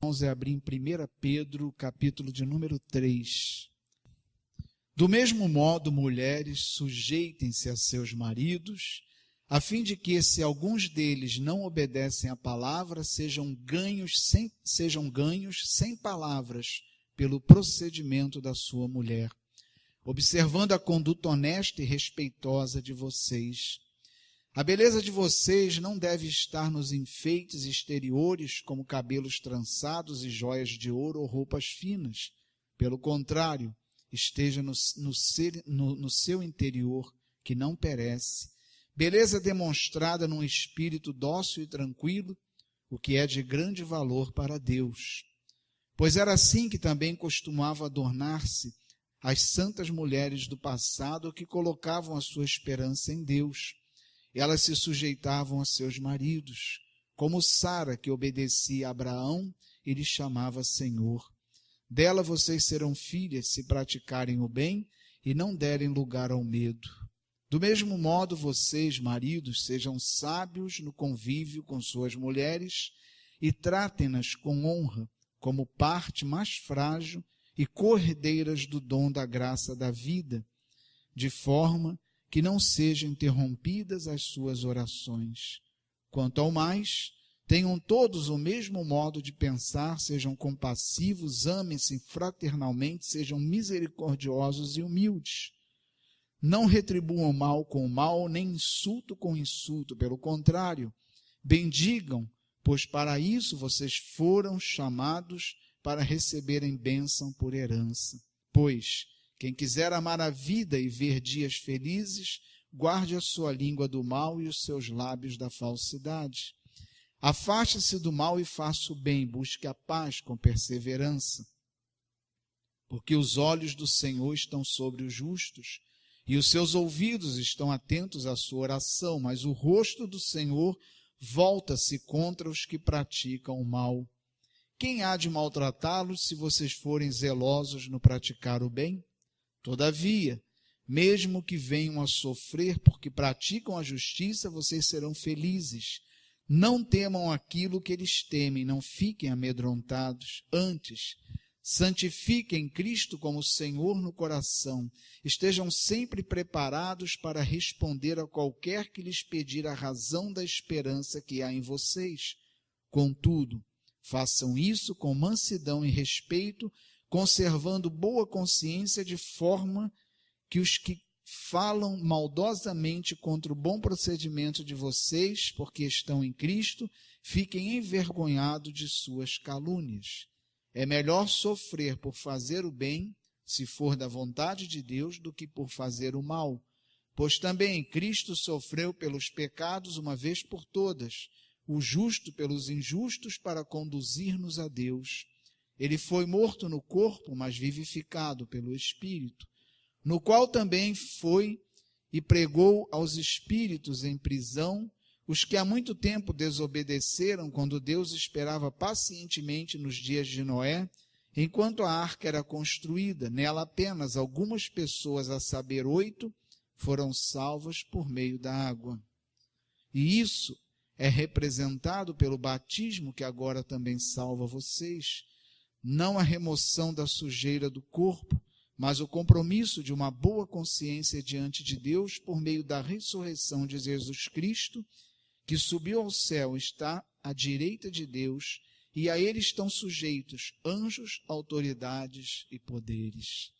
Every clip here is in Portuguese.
Vamos abrir em 1 Pedro, capítulo de número 3. Do mesmo modo, mulheres, sujeitem-se a seus maridos, a fim de que, se alguns deles não obedecem à palavra, sejam ganhos sem palavras pelo procedimento da sua mulher, observando a conduta honesta e respeitosa de vocês. A beleza de vocês não deve estar nos enfeites exteriores, como cabelos trançados e joias de ouro ou roupas finas. Pelo contrário, esteja no seu interior, que não perece. Beleza demonstrada num espírito dócil e tranquilo, o que é de grande valor para Deus. Pois era assim que também costumavam adornar-se as santas mulheres do passado, que colocavam a sua esperança em Deus. Elas se sujeitavam a seus maridos, como Sara, que obedecia a Abraão e lhe chamava Senhor. Dela vocês serão filhas, se praticarem o bem e não derem lugar ao medo. Do mesmo modo, vocês, maridos, sejam sábios no convívio com suas mulheres e tratem-nas com honra, como parte mais frágil e co-herdeiras do dom da graça da vida, de forma que não sejam interrompidas as suas orações. Quanto ao mais, tenham todos o mesmo modo de pensar, sejam compassivos, amem-se fraternalmente, sejam misericordiosos e humildes. Não retribuam mal com mal, nem insulto com insulto, pelo contrário, bendigam, pois para isso vocês foram chamados, para receberem bênção por herança. Pois quem quiser amar a vida e ver dias felizes, guarde a sua língua do mal e os seus lábios da falsidade. Afaste-se do mal e faça o bem, busque a paz com perseverança. Porque os olhos do Senhor estão sobre os justos, e os seus ouvidos estão atentos à sua oração, mas o rosto do Senhor volta-se contra os que praticam o mal. Quem há de maltratá-los se vocês forem zelosos no praticar o bem? Todavia, mesmo que venham a sofrer porque praticam a justiça, vocês serão felizes. Não temam aquilo que eles temem, não fiquem amedrontados. Antes, santifiquem Cristo como Senhor no coração. Estejam sempre preparados para responder a qualquer que lhes pedir a razão da esperança que há em vocês. Contudo, façam isso com mansidão e respeito, conservando boa consciência, de forma que os que falam maldosamente contra o bom procedimento de vocês, porque estão em Cristo, fiquem envergonhados de suas calúnias. É melhor sofrer por fazer o bem, se for da vontade de Deus, do que por fazer o mal. Pois também Cristo sofreu pelos pecados uma vez por todas, o justo pelos injustos, para conduzir-nos a Deus. Ele foi morto no corpo, mas vivificado pelo Espírito, no qual também foi e pregou aos espíritos em prisão, os que há muito tempo desobedeceram, quando Deus esperava pacientemente nos dias de Noé, enquanto a arca era construída. Nela apenas algumas pessoas, a saber 8, foram salvas por meio da água. E isso é representado pelo batismo, que agora também salva vocês. Não a remoção da sujeira do corpo, mas o compromisso de uma boa consciência diante de Deus por meio da ressurreição de Jesus Cristo, que subiu ao céu, está à direita de Deus, e a ele estão sujeitos anjos, autoridades e poderes.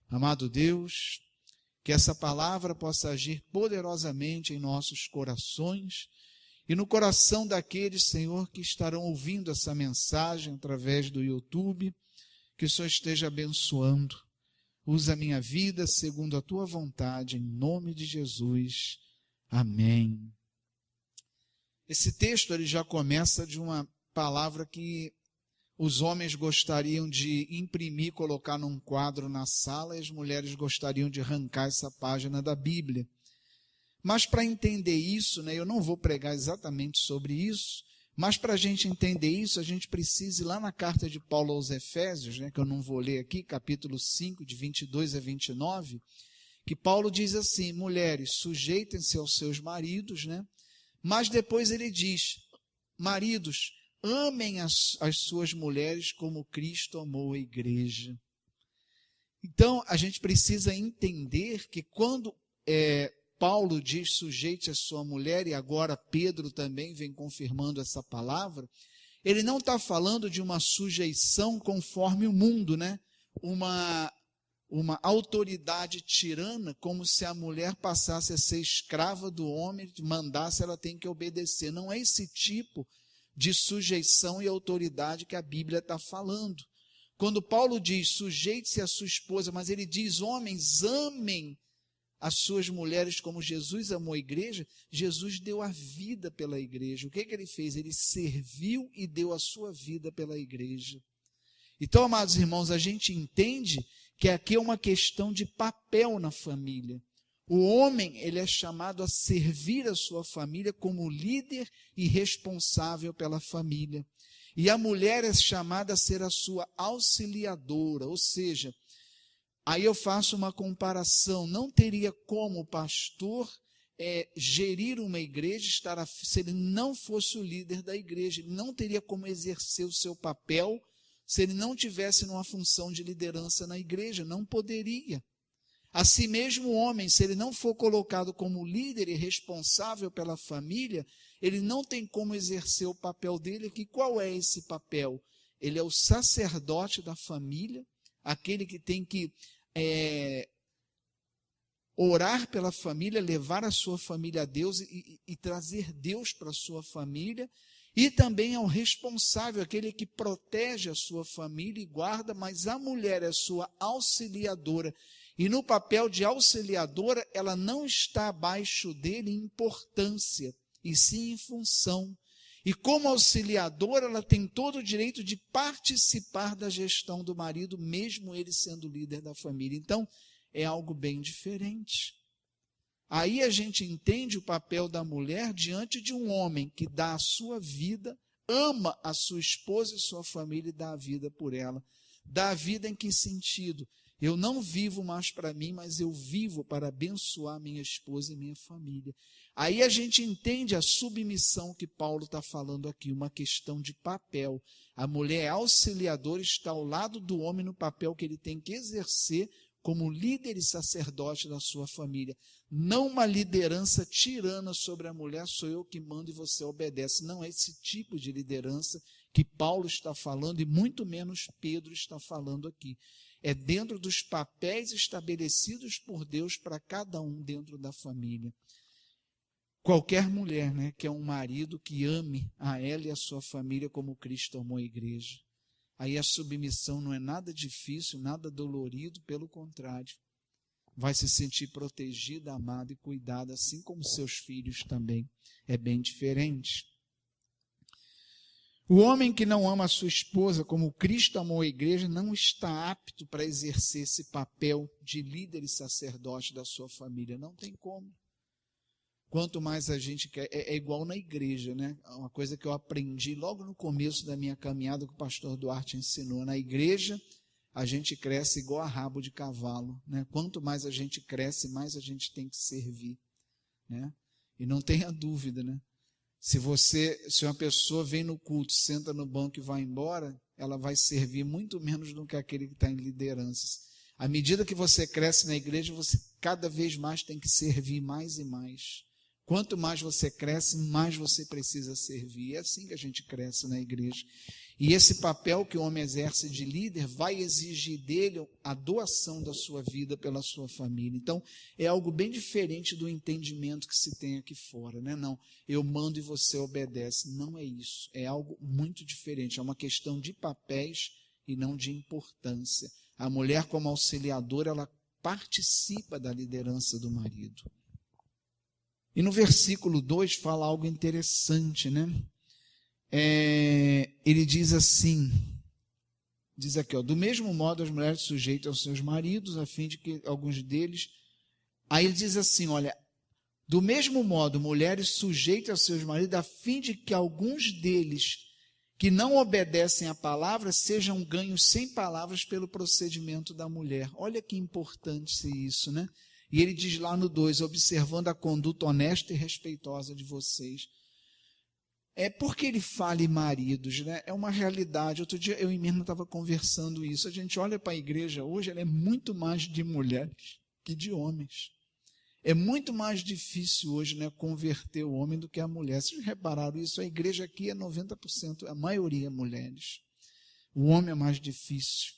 Amado Deus, que essa palavra possa agir poderosamente em nossos corações e no coração daqueles, Senhor, que estarão ouvindo essa mensagem através do YouTube, que o Senhor esteja abençoando. Usa a minha vida segundo a tua vontade, em nome de Jesus. Amém. Esse texto ele já começa de uma palavra que os homens gostariam de imprimir, colocar num quadro na sala, e as mulheres gostariam de arrancar essa página da Bíblia. Mas para entender isso, eu não vou pregar exatamente sobre isso, mas para a gente entender isso, a gente precisa ir lá na carta de Paulo aos Efésios, que eu não vou ler aqui, capítulo 5, de 22 a 29, que Paulo diz assim: mulheres, sujeitem-se aos seus maridos, mas depois ele diz: maridos, amem as suas mulheres como Cristo amou a igreja. Então, a gente precisa entender que quando Paulo diz sujeite a sua mulher, e agora Pedro também vem confirmando essa palavra, ele não está falando de uma sujeição conforme o mundo, né? Uma autoridade tirana, como se a mulher passasse a ser escrava do homem, mandasse, ela tem que obedecer. Não é esse tipo de sujeição e autoridade que a Bíblia está falando. Quando Paulo diz sujeite-se à sua esposa, mas ele diz homens amem as suas mulheres como Jesus amou a igreja, Jesus deu a vida pela igreja. O que ele fez? Ele serviu e deu a sua vida pela igreja. Então, amados irmãos, a gente entende que aqui é uma questão de papel na família. O homem, ele é chamado a servir a sua família como líder e responsável pela família. E a mulher é chamada a ser a sua auxiliadora, ou seja, aí eu faço uma comparação, não teria como o pastor gerir uma igreja, se ele não fosse o líder da igreja, ele não teria como exercer o seu papel, se ele não tivesse numa função de liderança na igreja, não poderia. Assim mesmo o homem, se ele não for colocado como líder e responsável pela família, ele não tem como exercer o papel dele, que qual é esse papel? Ele é o sacerdote da família, aquele que tem que orar pela família, levar a sua família a Deus e trazer Deus para a sua família, e também é o responsável, aquele que protege a sua família e guarda, mas a mulher é sua auxiliadora. E no papel de auxiliadora, ela não está abaixo dele em importância, e sim em função. E como auxiliadora, ela tem todo o direito de participar da gestão do marido, mesmo ele sendo líder da família. Então, é algo bem diferente. Aí a gente entende o papel da mulher diante de um homem que dá a sua vida, ama a sua esposa e sua família e dá a vida por ela. Dá a vida em que sentido? Eu não vivo mais para mim, mas eu vivo para abençoar minha esposa e minha família. Aí a gente entende a submissão que Paulo está falando aqui, uma questão de papel. A mulher auxiliadora está ao lado do homem no papel que ele tem que exercer como líder e sacerdote da sua família. Não uma liderança tirana sobre a mulher, sou eu que mando e você obedece. Não é esse tipo de liderança que Paulo está falando e muito menos Pedro está falando aqui. É dentro dos papéis estabelecidos por Deus para cada um dentro da família. Qualquer mulher, né, que é um marido que ame a ela e a sua família como Cristo amou a igreja. Aí a submissão não é nada difícil, nada dolorido, pelo contrário. Vai se sentir protegida, amada e cuidada, assim como seus filhos também. É bem diferente. O homem que não ama a sua esposa como Cristo amou a igreja não está apto para exercer esse papel de líder e sacerdote da sua família. Não tem como. Quanto mais a gente quer, é igual na igreja, né? Uma coisa que eu aprendi logo no começo da minha caminhada que o pastor Duarte ensinou. Na igreja, a gente cresce igual a rabo de cavalo, né? Quanto mais a gente cresce, mais a gente tem que servir, né? E não tenha dúvida, né? Se uma pessoa vem no culto, senta no banco e vai embora, ela vai servir muito menos do que aquele que está em lideranças. À medida que você cresce na igreja, você cada vez mais tem que servir mais e mais. Quanto mais você cresce, mais você precisa servir. É assim que a gente cresce na igreja. E esse papel que o homem exerce de líder vai exigir dele a doação da sua vida pela sua família. Então, é algo bem diferente do entendimento que se tem aqui fora, né? Não, eu mando e você obedece. Não é isso. É algo muito diferente. É uma questão de papéis e não de importância. A mulher, como auxiliadora, ela participa da liderança do marido. E no versículo 2 fala algo interessante, né? Ele diz assim, diz aqui, ó, do mesmo modo as mulheres sujeitam aos seus maridos, a fim de que alguns deles... Aí ele diz assim, olha, do mesmo modo mulheres sujeitam aos seus maridos, a fim de que alguns deles que não obedecem à palavra sejam ganhos sem palavras pelo procedimento da mulher. Olha que importante isso, né? E ele diz lá no 2, observando a conduta honesta e respeitosa de vocês. É porque ele fala em maridos, né? É uma realidade. Outro dia eu e Mirna estava conversando isso. A gente olha para a igreja hoje, ela é muito mais de mulheres que de homens. É muito mais difícil hoje, né, converter o homem do que a mulher. Vocês repararam isso? A igreja aqui é 90%, a maioria é mulheres. O homem é mais difícil.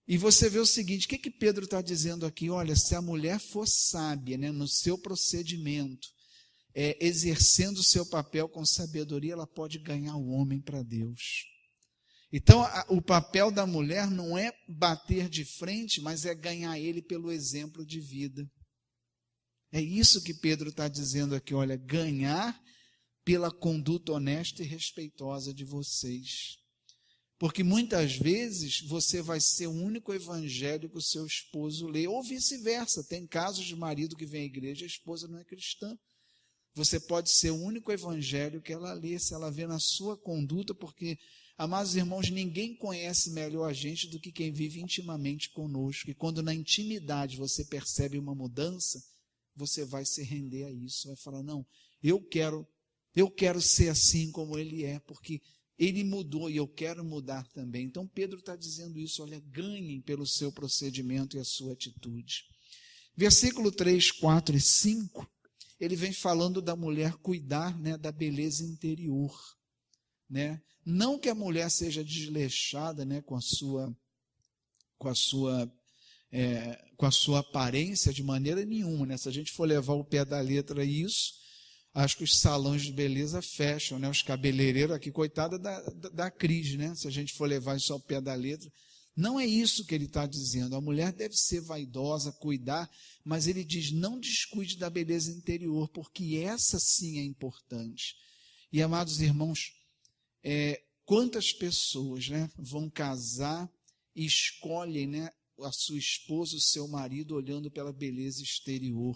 E você vê o seguinte, o que Pedro está dizendo aqui? Olha, se a mulher for sábia, né, no seu procedimento, exercendo o seu papel com sabedoria, ela pode ganhar o homem para Deus. Então, o papel da mulher não é bater de frente, mas é ganhar ele pelo exemplo de vida. É isso que Pedro está dizendo aqui, olha, ganhar pela conduta honesta e respeitosa de vocês. Porque muitas vezes você vai ser o único evangelho que o seu esposo lê, ou vice-versa. Tem casos de marido que vem à igreja e a esposa não é cristã. Você pode ser o único evangelho que ela lê, se ela vê na sua conduta, porque, amados irmãos, ninguém conhece melhor a gente do que quem vive intimamente conosco. E quando na intimidade você percebe uma mudança, você vai se render a isso, vai falar, não, eu quero ser assim como ele é, porque ele mudou e eu quero mudar também. Então Pedro está dizendo isso, olha, ganhem pelo seu procedimento e a sua atitude. Versículo 3, 4 e 5, ele vem falando da mulher cuidar, né, da beleza interior, né? Não que a mulher seja desleixada, né, com a sua aparência de maneira nenhuma, né? Se a gente for levar o pé da letra isso, acho que os salões de beleza fecham, né? Os cabeleireiros aqui, coitada da Cris, né? Se a gente for levar isso ao pé da letra. Não é isso que ele está dizendo. A mulher deve ser vaidosa, cuidar, mas ele diz, não descuide da beleza interior, porque essa sim é importante. E, amados irmãos, quantas pessoas, né, vão casar e escolhem, né, a sua esposa, o seu marido, olhando pela beleza exterior.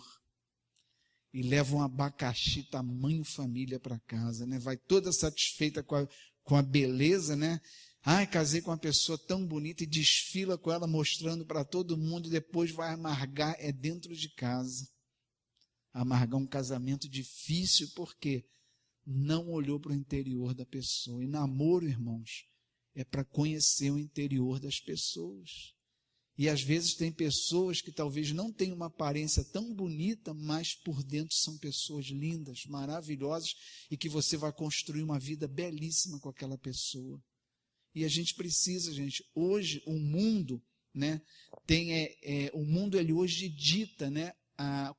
E levam um abacaxi tamanho família para casa, né? Vai toda satisfeita com a beleza, né? Ai, casei com uma pessoa tão bonita e desfila com ela, mostrando para todo mundo, e depois vai amargar, dentro de casa. Amargar um casamento difícil, porque não olhou para o interior da pessoa. E namoro, irmãos, é para conhecer o interior das pessoas. E às vezes tem pessoas que talvez não tenham uma aparência tão bonita, mas por dentro são pessoas lindas, maravilhosas, e que você vai construir uma vida belíssima com aquela pessoa. E a gente precisa, gente, hoje o mundo, né, o mundo ele hoje dita, né,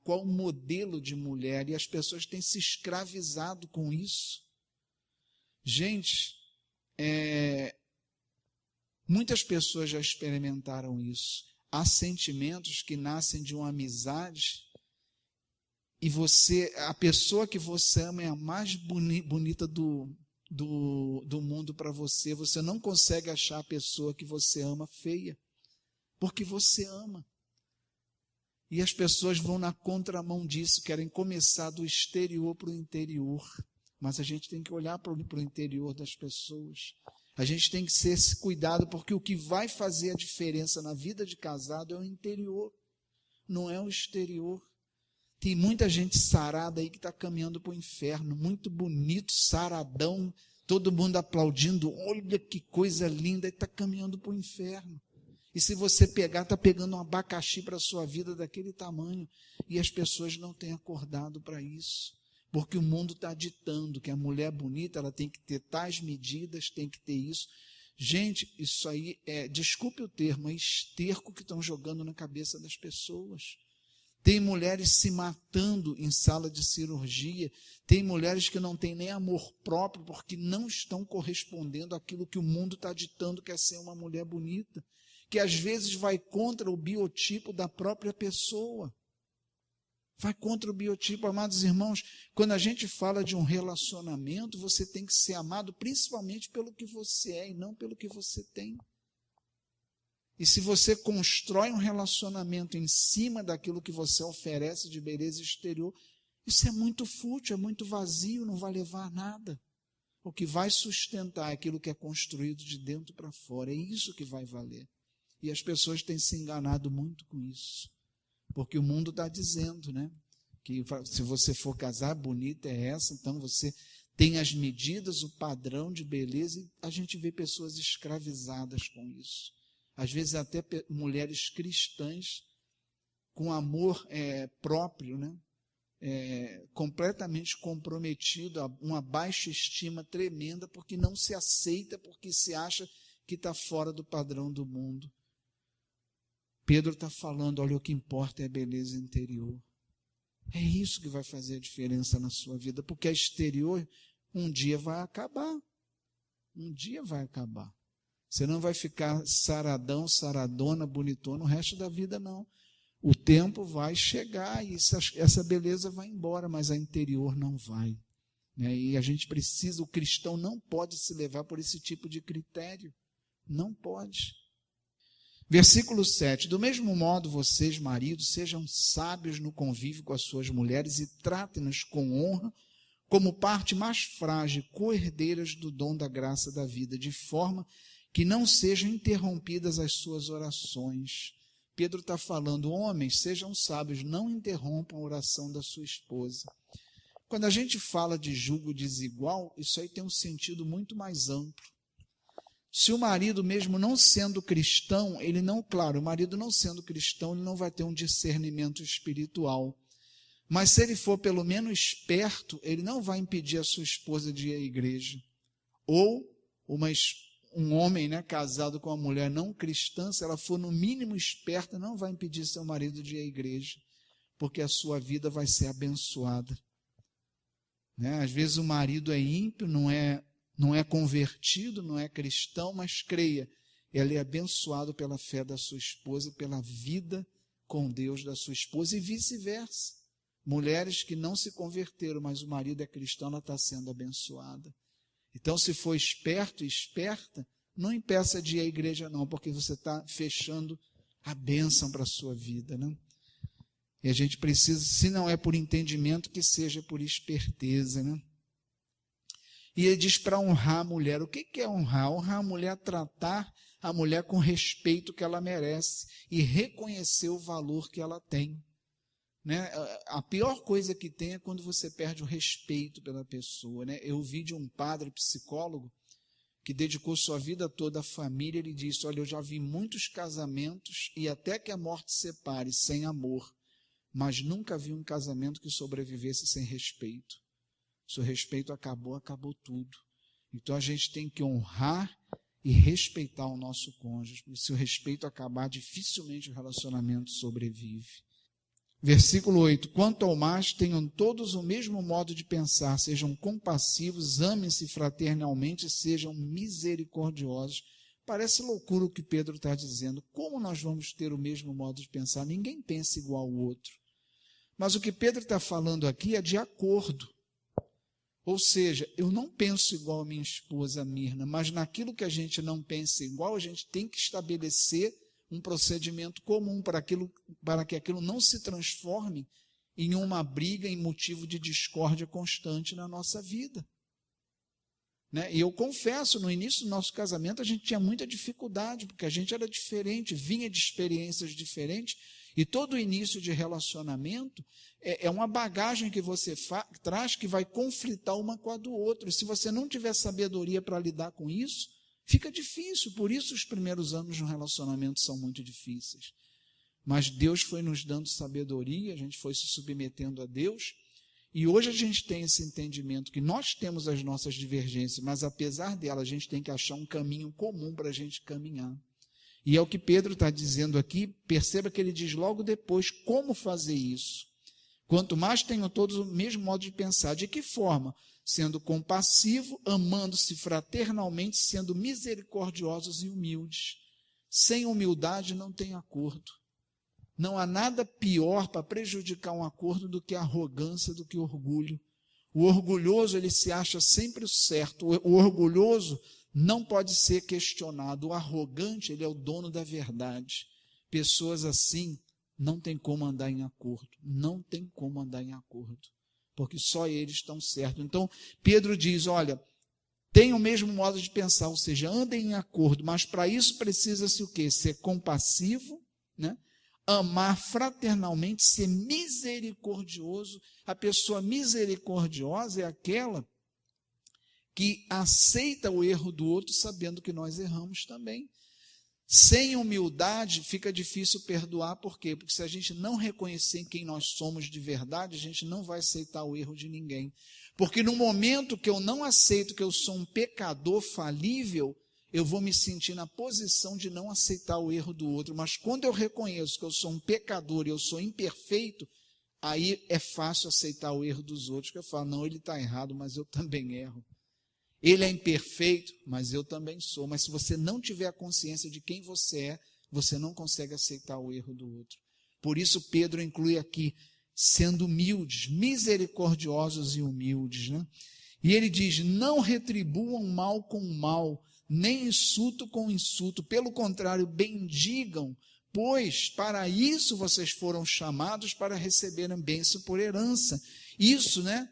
qual o modelo de mulher, e as pessoas têm se escravizado com isso. Gente, muitas pessoas já experimentaram isso. Há sentimentos que nascem de uma amizade e a pessoa que você ama é a mais bonita do mundo para você. Você não consegue achar a pessoa que você ama feia, porque você ama. E as pessoas vão na contramão disso, querem começar do exterior para o interior. Mas a gente tem que olhar para o interior das pessoas. A gente tem que ter esse cuidado, porque o que vai fazer a diferença na vida de casado é o interior, não é o exterior. Tem muita gente sarada aí que está caminhando para o inferno, muito bonito, saradão, todo mundo aplaudindo, olha que coisa linda, e está caminhando para o inferno. E se você pegar, está pegando um abacaxi para a sua vida daquele tamanho, e as pessoas não têm acordado para isso. Porque o mundo está ditando que a mulher bonita, ela tem que ter tais medidas, tem que ter isso. Gente, isso aí desculpe o termo, é esterco que estão jogando na cabeça das pessoas. Tem mulheres se matando em sala de cirurgia, tem mulheres que não têm nem amor próprio, porque não estão correspondendo àquilo que o mundo está ditando que é ser uma mulher bonita, que às vezes vai contra o biotipo da própria pessoa. Vai contra o biotipo, amados irmãos. Quando a gente fala de um relacionamento, você tem que ser amado principalmente pelo que você é e não pelo que você tem. E se você constrói um relacionamento em cima daquilo que você oferece de beleza exterior, isso é muito fútil, é muito vazio, não vai levar a nada. O que vai sustentar é aquilo que é construído de dentro para fora, é isso que vai valer. E as pessoas têm se enganado muito com isso. Porque o mundo está dizendo, né, que se você for casar, bonita é essa, então você tem as medidas, o padrão de beleza, e a gente vê pessoas escravizadas com isso. Às vezes até mulheres cristãs com amor próprio, né? Completamente comprometido, uma baixa estima tremenda, porque não se aceita, porque se acha que está fora do padrão do mundo. Pedro está falando, olha, o que importa é a beleza interior. É isso que vai fazer a diferença na sua vida, porque a exterior um dia vai acabar. Um dia vai acabar. Você não vai ficar saradão, saradona, bonitona o resto da vida, não. O tempo vai chegar e essa beleza vai embora, mas a interior não vai. E a gente precisa, o cristão não pode se levar por esse tipo de critério. Não pode. Versículo 7. Do mesmo modo, vocês, maridos, sejam sábios no convívio com as suas mulheres e tratem-nas com honra, como parte mais frágil, co-herdeiras do dom da graça da vida, de forma que não sejam interrompidas as suas orações. Pedro está falando, homens, sejam sábios, não interrompam a oração da sua esposa. Quando a gente fala de julgo desigual, isso aí tem um sentido muito mais amplo. Se o marido, mesmo não sendo cristão, o marido não sendo cristão, ele não vai ter um discernimento espiritual. Mas se ele for pelo menos esperto, ele não vai impedir a sua esposa de ir à igreja. Ou um homem, casado com uma mulher não cristã, se ela for no mínimo esperta, não vai impedir seu marido de ir à igreja, porque a sua vida vai ser abençoada. Às vezes o marido é ímpio, não é convertido, não é cristão, mas creia, ele é abençoado pela fé da sua esposa, pela vida com Deus da sua esposa e vice-versa. Mulheres que não se converteram, mas o marido é cristão, ela está sendo abençoada. Então, se for esperto e esperta, não impeça de ir à igreja não, porque você está fechando a bênção para a sua vida, E a gente precisa, se não é por entendimento, que seja por esperteza, E ele diz para honrar a mulher. O que é honrar? Honrar a mulher é tratar a mulher com respeito que ela merece e reconhecer o valor que ela tem. A pior coisa que tem é quando você perde o respeito pela pessoa. Eu ouvi de um padre psicólogo que dedicou sua vida toda à família. Ele disse, olha, eu já vi muitos casamentos e até que a morte separe sem amor, mas nunca vi um casamento que sobrevivesse sem respeito. Se o respeito acabou, acabou tudo. Então a gente tem que honrar e respeitar o nosso cônjuge. Porque se o respeito acabar, dificilmente o relacionamento sobrevive. Versículo 8. Quanto ao mais, tenham todos o mesmo modo de pensar, sejam compassivos, amem-se fraternalmente e sejam misericordiosos. Parece loucura o que Pedro está dizendo. Como nós vamos ter o mesmo modo de pensar? Ninguém pensa igual ao outro. Mas o que Pedro está falando aqui é de acordo. Ou seja, eu não penso igual a minha esposa Mirna, mas naquilo que a gente não pensa igual, a gente tem que estabelecer um procedimento comum para que aquilo não se transforme em uma briga, em motivo de discórdia constante na nossa vida. E eu confesso, no início do nosso casamento, a gente tinha muita dificuldade, porque a gente era diferente, vinha de experiências diferentes, e todo início de relacionamento é uma bagagem que você traz que vai conflitar uma com a do outro. E se você não tiver sabedoria para lidar com isso, fica difícil. Por isso os primeiros anos de um relacionamento são muito difíceis. Mas Deus foi nos dando sabedoria, a gente foi se submetendo a Deus, e hoje a gente tem esse entendimento que nós temos as nossas divergências, mas apesar dela a gente tem que achar um caminho comum para a gente caminhar. E é o que Pedro está dizendo aqui. Perceba que ele diz logo depois como fazer isso. Quanto mais tenham todos o mesmo modo de pensar. De que forma? Sendo compassivo, amando-se fraternalmente, sendo misericordiosos e humildes. Sem humildade não tem acordo. Não há nada pior para prejudicar um acordo do que a arrogância, do que o orgulho. O orgulhoso, ele se acha sempre o certo. O orgulhoso não pode ser questionado. O arrogante, ele é o dono da verdade. Pessoas assim não tem como andar em acordo. Não tem como andar em acordo. Porque só eles estão certos. Então, Pedro diz, olha, tenham o mesmo modo de pensar, ou seja, andem em acordo, mas para isso precisa-se o quê? Ser compassivo, amar fraternalmente, ser misericordioso. A pessoa misericordiosa é aquela que aceita o erro do outro sabendo que nós erramos também. Sem humildade fica difícil perdoar, por quê? Porque se a gente não reconhecer quem nós somos de verdade, a gente não vai aceitar o erro de ninguém. Porque no momento que eu não aceito que eu sou um pecador falível, eu vou me sentir na posição de não aceitar o erro do outro. Mas quando eu reconheço que eu sou um pecador e eu sou imperfeito, aí é fácil aceitar o erro dos outros, que eu falo, não, ele está errado, mas eu também erro. Ele é imperfeito, mas eu também sou. Mas se você não tiver a consciência de quem você é, você não consegue aceitar o erro do outro. Por isso Pedro inclui aqui, sendo humildes, misericordiosos e humildes, né? E ele diz, não retribuam mal com mal, nem insulto com insulto. Pelo contrário, bendigam, pois para isso vocês foram chamados, para receberem bênção por herança. Isso, né?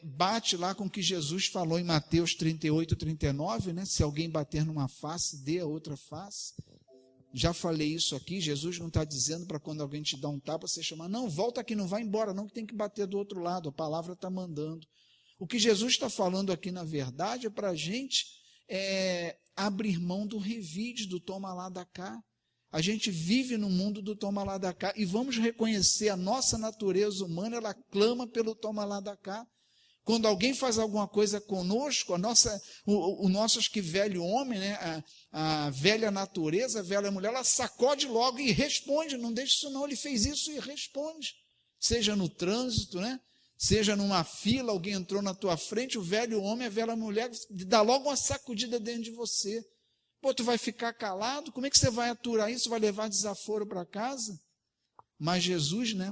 Bate lá com o que Jesus falou em Mateus 38, 39, né? Se alguém bater numa face, dê a outra face. Já falei isso aqui, Jesus não está dizendo para quando alguém te dá um tapa, você chamar, não, volta aqui, não vai embora não, que tem que bater do outro lado, a palavra está mandando. O que Jesus está falando aqui, na verdade, é para a gente abrir mão do revide, do toma lá da cá. A gente vive no mundo do toma lá da cá, e vamos reconhecer a nossa natureza humana, ela clama pelo toma lá da cá. Quando alguém faz alguma coisa conosco, o nosso velho homem, né, a velha natureza, a velha mulher, ela sacode logo e responde, não deixa isso não, ele fez isso e responde. Seja no trânsito, né, seja numa fila, alguém entrou na tua frente, o velho homem, a velha mulher, dá logo uma sacudida dentro de você. Pô, tu vai ficar calado? Como é que você vai aturar isso? Vai levar desaforo para casa? Mas Jesus, né?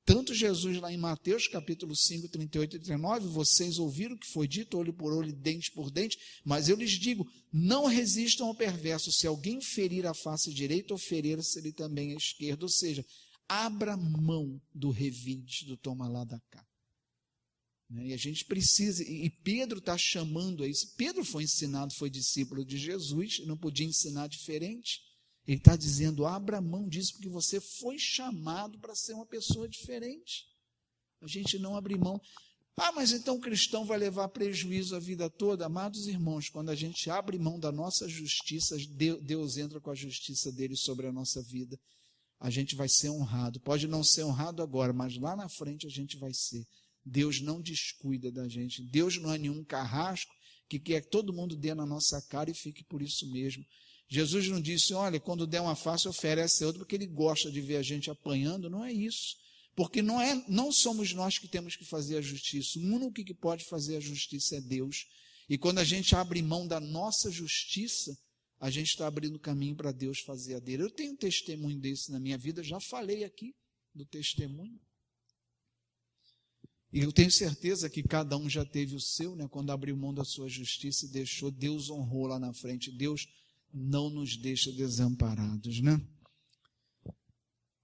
Tanto Jesus lá em Mateus, capítulo 5, 38 e 39, vocês ouviram o que foi dito, olho por olho, dente por dente, mas eu lhes digo, não resistam ao perverso, se alguém ferir a face direita, ofereça-lhe também a esquerda, ou seja, abra mão do revide, do toma lá da cá. E a gente precisa, e Pedro está chamando a isso, Pedro foi ensinado, foi discípulo de Jesus, não podia ensinar diferente. Ele está dizendo, abra mão disso, porque você foi chamado para ser uma pessoa diferente. A gente não abre mão. Ah, mas então o cristão vai levar prejuízo a vida toda? Amados irmãos, quando a gente abre mão da nossa justiça, Deus entra com a justiça dele sobre a nossa vida. A gente vai ser honrado. Pode não ser honrado agora, mas lá na frente a gente vai ser. Deus não descuida da gente. Deus não é nenhum carrasco que quer que todo mundo dê na nossa cara e fique por isso mesmo. Jesus não disse, olha, quando der uma face, oferece outra, porque ele gosta de ver a gente apanhando. Não é isso. Porque não somos nós que temos que fazer a justiça. O único que pode fazer a justiça é Deus. E quando a gente abre mão da nossa justiça, a gente está abrindo caminho para Deus fazer a dele. Eu tenho um testemunho desse na minha vida, já falei aqui do testemunho. E eu tenho certeza que cada um já teve o seu, né? Quando abriu mão da sua justiça e deixou, Deus honrou lá na frente. Deus não nos deixa desamparados, né?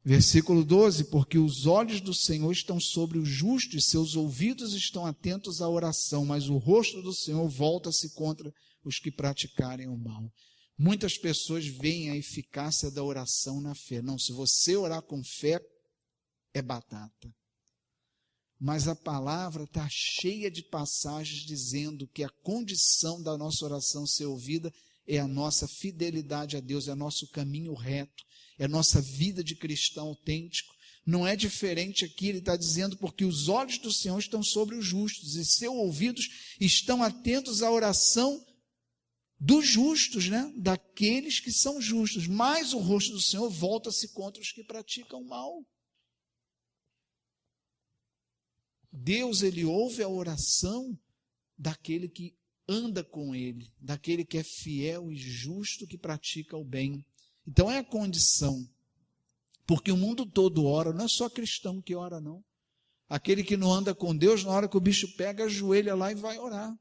Versículo 12, porque os olhos do Senhor estão sobre os justos, e seus ouvidos estão atentos à oração, mas o rosto do Senhor volta-se contra os que praticarem o mal. Muitas pessoas veem a eficácia da oração na fé. Não, se você orar com fé, é batata. Mas a palavra está cheia de passagens dizendo que a condição da nossa oração ser ouvida é a nossa fidelidade a Deus, é nosso caminho reto, é nossa vida de cristão autêntico. Não é diferente aqui, ele está dizendo, porque os olhos do Senhor estão sobre os justos, e seus ouvidos estão atentos à oração dos justos, né? Daqueles que são justos, mas o rosto do Senhor volta-se contra os que praticam mal. Deus, ele ouve a oração daquele que anda com ele, daquele que é fiel e justo, que pratica o bem. Então é a condição, porque o mundo todo ora, não é só cristão que ora não. Aquele que não anda com Deus, na hora que o bicho pega, ajoelha lá e vai orar.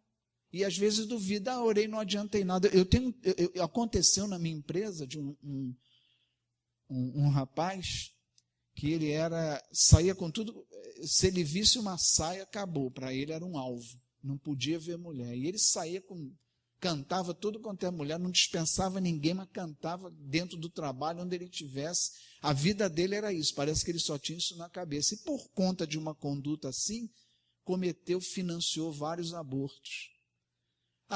E às vezes duvida, orei, não adiantei nada. Aconteceu na minha empresa de um rapaz que ele saía com tudo, se ele visse uma saia, acabou, para ele era um alvo. Não podia ver mulher. E ele saía cantava tudo quanto é mulher, não dispensava ninguém, mas cantava dentro do trabalho, onde ele estivesse. A vida dele era isso, parece que ele só tinha isso na cabeça. E por conta de uma conduta assim, financiou vários abortos.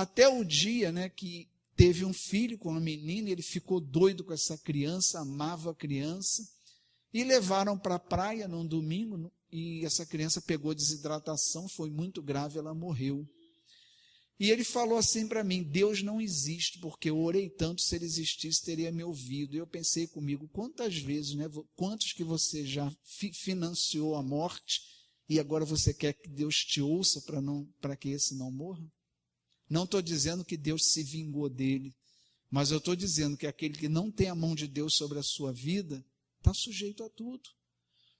até o dia, né, que teve um filho com uma menina, ele ficou doido com essa criança, amava a criança, e levaram para a praia num domingo, e essa criança pegou desidratação, foi muito grave, ela morreu. E ele falou assim para mim: Deus não existe, porque eu orei tanto, se ele existisse teria me ouvido. E eu pensei comigo, quantas vezes, né, quantos que você já financiou a morte e agora você quer que Deus te ouça para que esse não morra? Não estou dizendo que Deus se vingou dele, mas eu estou dizendo que aquele que não tem a mão de Deus sobre a sua vida está sujeito a tudo.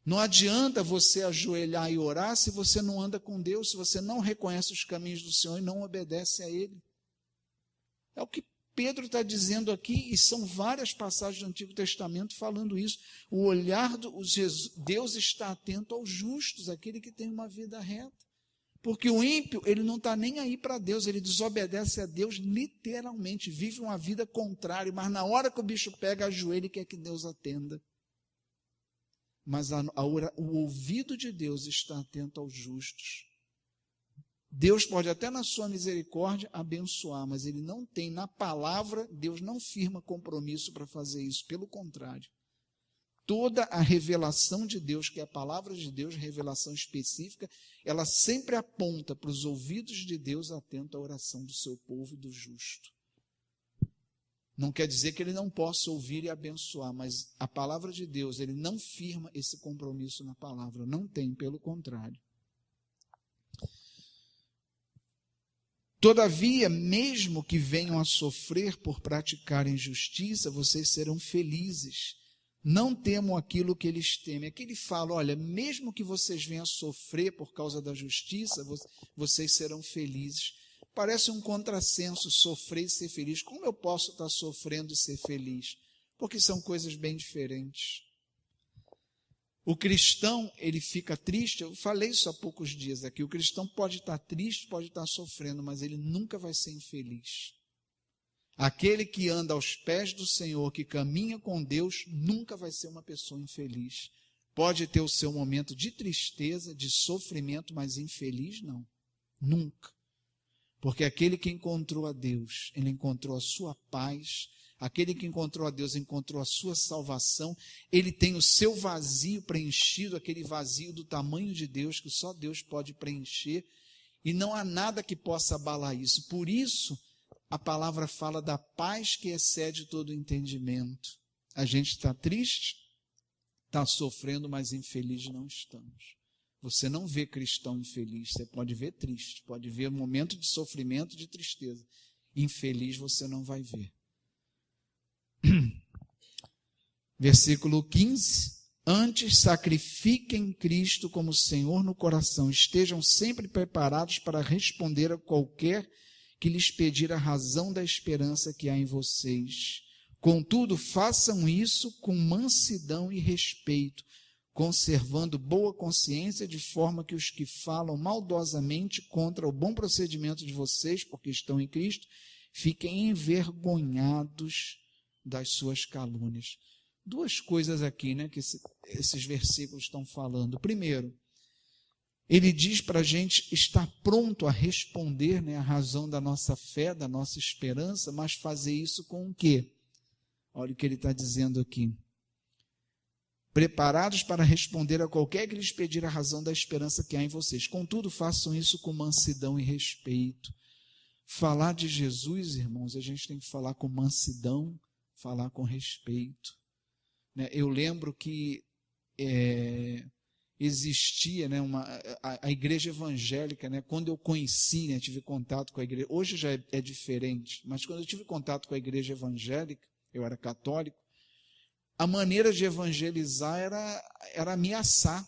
Não adianta você ajoelhar e orar se você não anda com Deus, se você não reconhece os caminhos do Senhor e não obedece a Ele. É o que Pedro está dizendo aqui, e são várias passagens do Antigo Testamento falando isso. O olhar Deus está atento aos justos, aquele que tem uma vida reta. Porque o ímpio, ele não está nem aí para Deus, ele desobedece a Deus literalmente, vive uma vida contrária, mas na hora que o bicho pega, ajoelha e quer que Deus atenda. Mas o ouvido de Deus está atento aos justos. Deus pode até na sua misericórdia abençoar, mas ele não tem, na palavra, Deus não firma compromisso para fazer isso, pelo contrário. Toda a revelação de Deus, que é a palavra de Deus, revelação específica, ela sempre aponta para os ouvidos de Deus atento à oração do seu povo e do justo. Não quer dizer que ele não possa ouvir e abençoar, mas a palavra de Deus, ele não firma esse compromisso na palavra, não tem, pelo contrário. Todavia, mesmo que venham a sofrer por praticar injustiça, vocês serão felizes. Não temam aquilo que eles temem. Aqui ele fala, olha, mesmo que vocês venham a sofrer por causa da justiça, vocês serão felizes. Parece um contrassenso sofrer e ser feliz. Como eu posso estar sofrendo e ser feliz? Porque são coisas bem diferentes. O cristão, ele fica triste, eu falei isso há poucos dias aqui, o cristão pode estar triste, pode estar sofrendo, mas ele nunca vai ser infeliz. Aquele que anda aos pés do Senhor, que caminha com Deus, nunca vai ser uma pessoa infeliz. Pode ter o seu momento de tristeza, de sofrimento, mas infeliz não. Nunca. Porque aquele que encontrou a Deus, ele encontrou a sua paz. Aquele que encontrou a Deus, encontrou a sua salvação. Ele tem o seu vazio preenchido, aquele vazio do tamanho de Deus, que só Deus pode preencher. E não há nada que possa abalar isso. Por isso, a palavra fala da paz que excede todo o entendimento. A gente está triste, está sofrendo, mas infeliz não estamos. Você não vê cristão infeliz, você pode ver triste, pode ver um momento de sofrimento, de tristeza. Infeliz você não vai ver. Versículo 15. Antes sacrifiquem Cristo como Senhor no coração, estejam sempre preparados para responder a qualquer que lhes pedir a razão da esperança que há em vocês. Contudo, façam isso com mansidão e respeito, conservando boa consciência, de forma que os que falam maldosamente contra o bom procedimento de vocês, porque estão em Cristo, fiquem envergonhados das suas calúnias. Duas coisas aqui, né, que esses versículos estão falando. Primeiro, ele diz para a gente estar pronto a responder, né, a razão da nossa fé, da nossa esperança, mas fazer isso com o quê? Olha o que ele está dizendo aqui. Preparados para responder a qualquer que lhes pedir a razão da esperança que há em vocês. Contudo, façam isso com mansidão e respeito. Falar de Jesus, irmãos, a gente tem que falar com mansidão, falar com respeito. Eu lembro que existia, né, a igreja evangélica, né, quando eu conheci, né, tive contato com a igreja, hoje já é diferente, mas quando eu tive contato com a igreja evangélica, eu era católico, a maneira de evangelizar era ameaçar.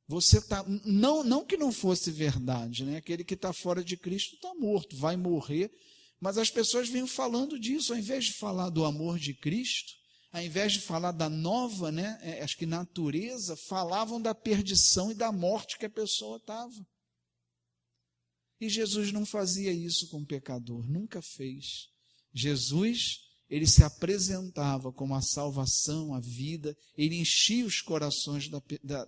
Você tá, não que não fosse verdade, né? Aquele que está fora de Cristo está morto, vai morrer, mas as pessoas vinham falando disso, ao invés de falar do amor de Cristo, ao invés de falar da nova, né, acho que natureza, falavam da perdição e da morte que a pessoa estava. E Jesus não fazia isso com o pecador, nunca fez. Jesus, ele se apresentava como a salvação, a vida, ele enchia os corações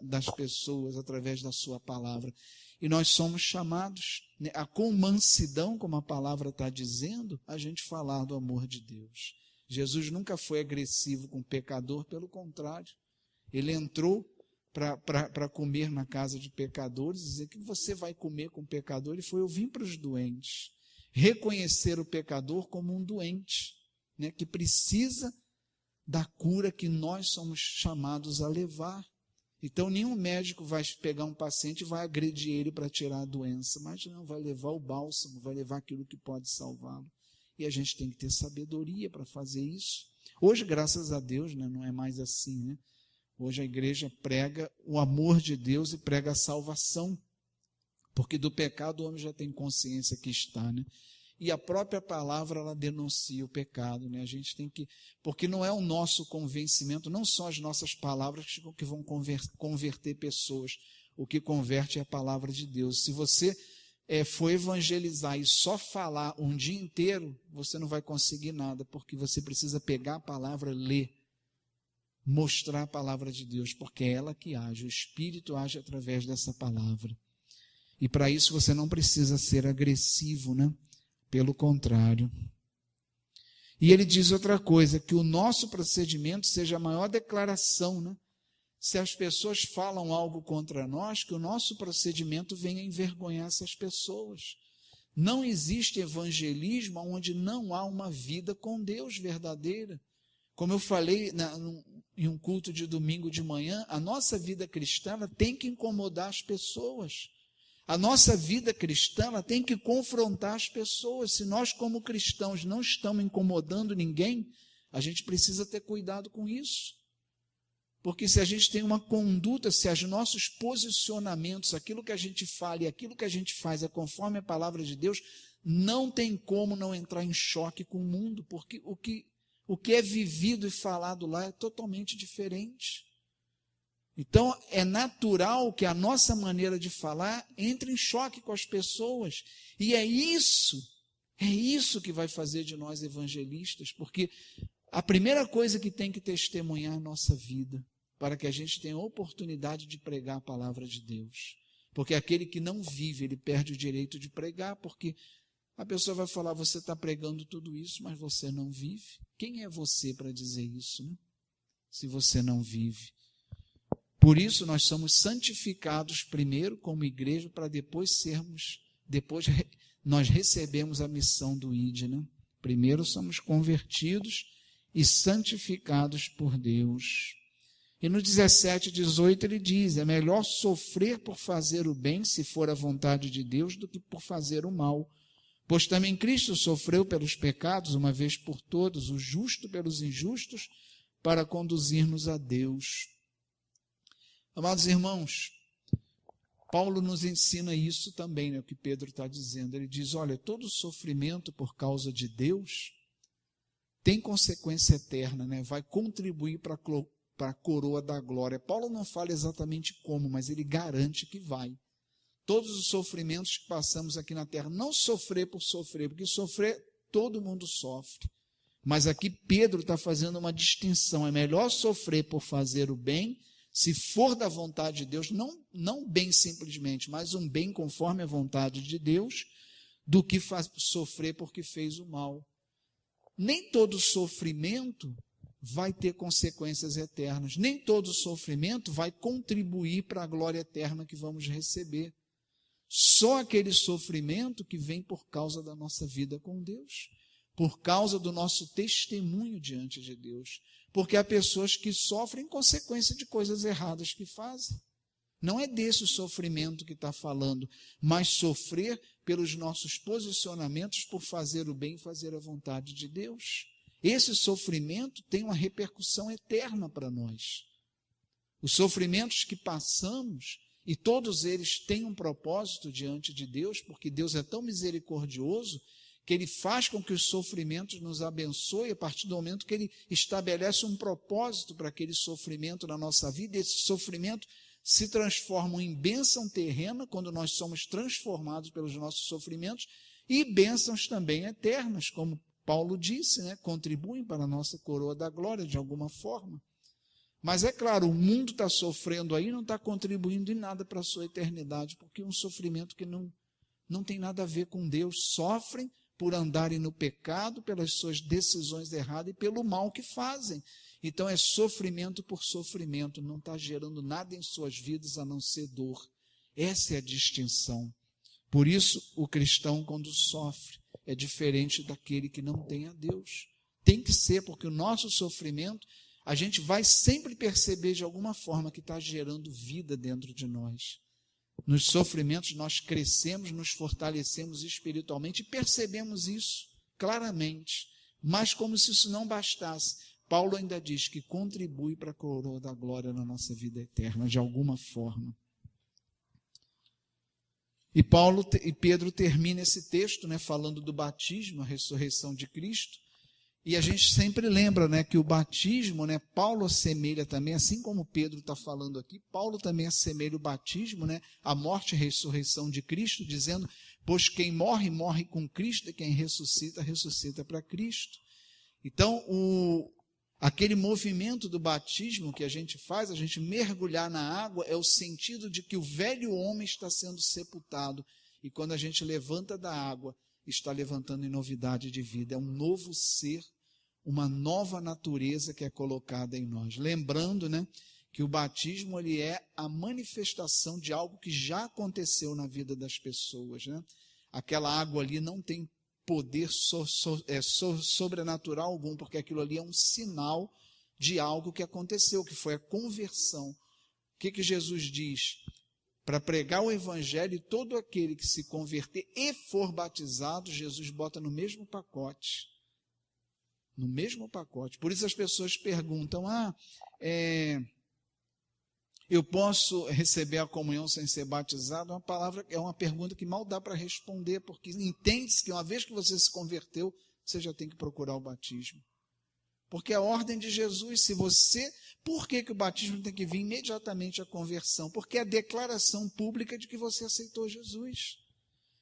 das pessoas através da sua palavra. E nós somos chamados, né, com mansidão, como a palavra está dizendo, a gente falar do amor de Deus. Jesus nunca foi agressivo com o pecador, pelo contrário. Ele entrou para comer na casa de pecadores, dizer que você vai comer com o pecador. Ele foi: eu vim para os doentes. Reconhecer o pecador como um doente, né, que precisa da cura que nós somos chamados a levar. Então, nenhum médico vai pegar um paciente e vai agredir ele para tirar a doença, mas não, vai levar o bálsamo, vai levar aquilo que pode salvá-lo. E a gente tem que ter sabedoria para fazer isso. Hoje, graças a Deus, né, não é mais assim, né? Hoje a igreja prega o amor de Deus e prega a salvação, porque do pecado o homem já tem consciência que está, né? E a própria palavra, ela denuncia o pecado, né? A gente tem que, porque não é o nosso convencimento, não só as nossas palavras que vão converter pessoas. O que converte é a palavra de Deus. Se você for evangelizar e só falar um dia inteiro, você não vai conseguir nada, porque você precisa pegar a palavra, ler, mostrar a palavra de Deus, porque é ela que age, o Espírito age através dessa palavra. E para isso você não precisa ser agressivo, né? Pelo contrário. E ele diz outra coisa, que o nosso procedimento seja a maior declaração, né? Se as pessoas falam algo contra nós, que o nosso procedimento venha envergonhar essas pessoas. Não existe evangelismo onde não há uma vida com Deus verdadeira. Como eu falei em um culto de domingo de manhã, a nossa vida cristã tem que incomodar as pessoas. A nossa vida cristã tem que confrontar as pessoas. Se nós, como cristãos, não estamos incomodando ninguém, a gente precisa ter cuidado com isso. Porque se a gente tem uma conduta, se os nossos posicionamentos, aquilo que a gente fala e aquilo que a gente faz é conforme a palavra de Deus, não tem como não entrar em choque com o mundo, porque o que é vivido e falado lá é totalmente diferente. Então, é natural que a nossa maneira de falar entre em choque com as pessoas. E é isso que vai fazer de nós evangelistas, porque a primeira coisa que tem que testemunhar é a nossa vida, para que a gente tenha a oportunidade de pregar a palavra de Deus. Porque aquele que não vive, ele perde o direito de pregar, porque a pessoa vai falar: você está pregando tudo isso, mas você não vive. Quem é você para dizer isso, né? Se você não vive. Por isso nós somos santificados primeiro como igreja, para depois nós recebemos a missão do ID, né? Primeiro somos convertidos e santificados por Deus. E no 17, 18 ele diz: é melhor sofrer por fazer o bem, se for a vontade de Deus, do que por fazer o mal. Pois também Cristo sofreu pelos pecados, uma vez por todos, o justo pelos injustos, para conduzir-nos a Deus. Amados irmãos, Paulo nos ensina isso também, né, o que Pedro está dizendo. Ele diz: olha, todo sofrimento por causa de Deus tem consequência eterna, né? Vai contribuir para a coroa da glória. Paulo não fala exatamente como, mas ele garante que vai. Todos os sofrimentos que passamos aqui na terra, não sofrer por sofrer, porque sofrer todo mundo sofre. Mas aqui Pedro está fazendo uma distinção: é melhor sofrer por fazer o bem, se for da vontade de Deus, não bem simplesmente, mas um bem conforme a vontade de Deus, do que sofrer porque fez o mal. Nem todo sofrimento vai ter consequências eternas, nem todo sofrimento vai contribuir para a glória eterna que vamos receber. Só aquele sofrimento que vem por causa da nossa vida com Deus, por causa do nosso testemunho diante de Deus. Porque há pessoas que sofrem em consequência de coisas erradas que fazem. Não é desse o sofrimento que está falando, mas sofrer pelos nossos posicionamentos por fazer o bem e fazer a vontade de Deus. Esse sofrimento tem uma repercussão eterna para nós. Os sofrimentos que passamos, e todos eles têm um propósito diante de Deus, porque Deus é tão misericordioso que Ele faz com que os sofrimentos nos abençoem a partir do momento que Ele estabelece um propósito para aquele sofrimento na nossa vida. E esse sofrimento se transforma em bênção terrena, quando nós somos transformados pelos nossos sofrimentos, e bênçãos também eternas, como Paulo disse, né? Contribuem para a nossa coroa da glória de alguma forma. Mas é claro, o mundo está sofrendo aí, não está contribuindo em nada para a sua eternidade, porque é um sofrimento que não tem nada a ver com Deus. Sofrem por andarem no pecado, pelas suas decisões erradas e pelo mal que fazem. Então é sofrimento por sofrimento, não está gerando nada em suas vidas a não ser dor. Essa é a distinção. Por isso, o cristão, quando sofre, é diferente daquele que não tem a Deus. Tem que ser, porque o nosso sofrimento, a gente vai sempre perceber de alguma forma que está gerando vida dentro de nós. Nos sofrimentos nós crescemos, nos fortalecemos espiritualmente e percebemos isso claramente. Mas como se isso não bastasse, Paulo ainda diz que contribui para a coroa da glória na nossa vida eterna, de alguma forma. E Pedro termina esse texto, falando do batismo, a ressurreição de Cristo. E a gente sempre lembra, que o batismo, Paulo assemelha também, assim como Pedro está falando aqui, Paulo também assemelha o batismo, a morte e ressurreição de Cristo, dizendo, pois quem morre, morre com Cristo, e quem ressuscita, ressuscita para Cristo. Então, aquele movimento do batismo que a gente faz, a gente mergulhar na água, é o sentido de que o velho homem está sendo sepultado. E quando a gente levanta da água, está levantando em novidade de vida. É um novo ser, uma nova natureza que é colocada em nós. Lembrando, que o batismo ele é a manifestação de algo que já aconteceu na vida das pessoas. Aquela água ali não tem poder sobrenatural algum, porque aquilo ali é um sinal de algo que aconteceu, que foi a conversão. O que Jesus diz? Para pregar o evangelho, e todo aquele que se converter e for batizado, Jesus bota no mesmo pacote. No mesmo pacote. Por isso as pessoas perguntam, eu posso receber a comunhão sem ser batizado? É uma pergunta que mal dá para responder, porque entende-se que uma vez que você se converteu, você já tem que procurar o batismo. Porque a ordem de Jesus, por que o batismo tem que vir imediatamente à conversão? Porque é a declaração pública de que você aceitou Jesus.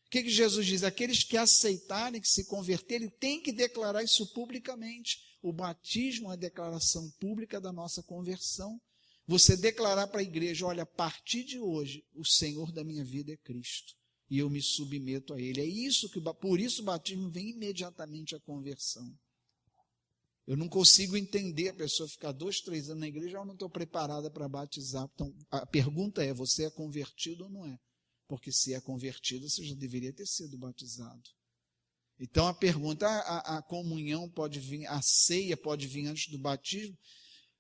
O que Jesus diz? Aqueles que aceitarem, que se converterem, têm que declarar isso publicamente. O batismo é a declaração pública da nossa conversão. Você declarar para a igreja, olha, a partir de hoje, o Senhor da minha vida é Cristo. E eu me submeto a Ele. Por isso o batismo vem imediatamente à conversão. Eu não consigo entender a pessoa ficar 2, 3 anos na igreja, eu não estou preparada para batizar. Então, a pergunta é, você é convertido ou não é? Porque se é convertido, você já deveria ter sido batizado. Então, a pergunta, a comunhão pode vir, a ceia pode vir antes do batismo?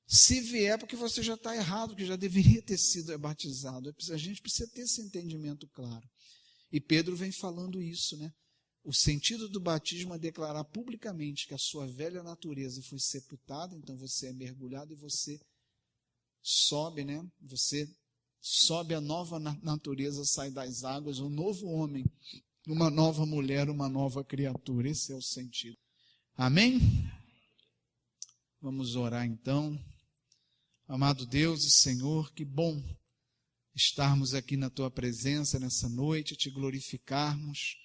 Se vier, porque você já está errado, porque já deveria ter sido batizado. A gente precisa ter esse entendimento claro. E Pedro vem falando isso, O sentido do batismo é declarar publicamente que a sua velha natureza foi sepultada, então você é mergulhado e você sobe, Você sobe a nova natureza, sai das águas, um novo homem, uma nova mulher, uma nova criatura. Esse é o sentido. Amém? Vamos orar então. Amado Deus e Senhor, que bom estarmos aqui na Tua presença nessa noite, te glorificarmos,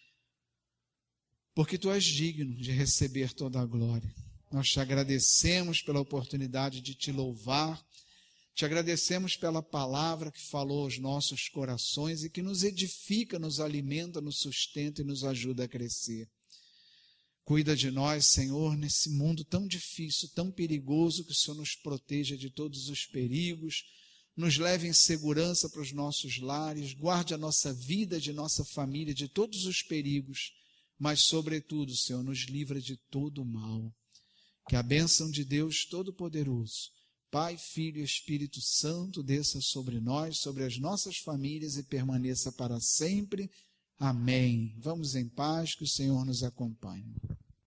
porque Tu és digno de receber toda a glória. Nós te agradecemos pela oportunidade de Te louvar, te agradecemos pela palavra que falou aos nossos corações e que nos edifica, nos alimenta, nos sustenta e nos ajuda a crescer. Cuida de nós, Senhor, nesse mundo tão difícil, tão perigoso, que o Senhor nos proteja de todos os perigos, nos leve em segurança para os nossos lares, guarde a nossa vida, de nossa família, de todos os perigos, mas, sobretudo, Senhor, nos livra de todo o mal. Que a bênção de Deus Todo-Poderoso, Pai, Filho e Espírito Santo, desça sobre nós, sobre as nossas famílias e permaneça para sempre. Amém. Vamos em paz, que o Senhor nos acompanhe.